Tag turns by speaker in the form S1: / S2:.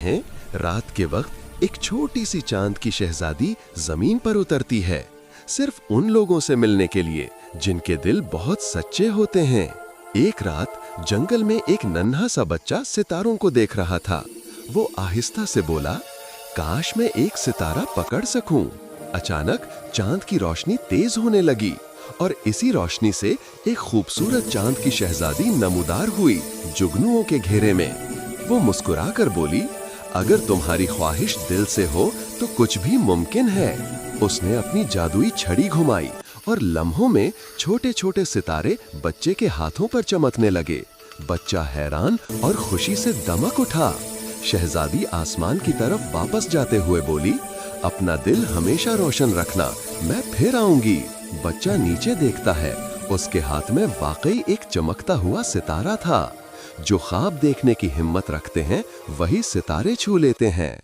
S1: हैं, रात के वक्त एक छोटी सी चांद की शहजादी जमीन पर उतरती है, सिर्फ उन लोगों से मिलने के लिए जिनके दिल बहुत सच्चे होते हैं। एक रात जंगल में एक नन्हा सा बच्चा सितारों को देख रहा था। वो आहिस्ता से बोला, काश मैं एक सितारा पकड़ सकूं। अचानक चांद की रोशनी तेज होने लगी और इसी रोशनी से एक खूबसूरत चांद की शहजादी नमूदार हुई जुगनुओं के घेरे में। वो मुस्कुराकर बोली, अगर तुम्हारी ख्वाहिश दिल से हो तो कुछ भी मुमकिन है। उसने अपनी जादुई छड़ी घुमाई और लम्हों में छोटे छोटे सितारे बच्चे के हाथों पर चमकने लगे। बच्चा हैरान और खुशी से दमक उठा। शहजादी आसमान की तरफ वापस जाते हुए बोली, अपना दिल हमेशा रोशन रखना, मैं फिर आऊंगी। बच्चा नीचे देखता है, उसके हाथ में वाकई एक चमकता हुआ सितारा था। जो ख्वाब देखने की हिम्मत रखते हैं वही सितारे छू लेते हैं।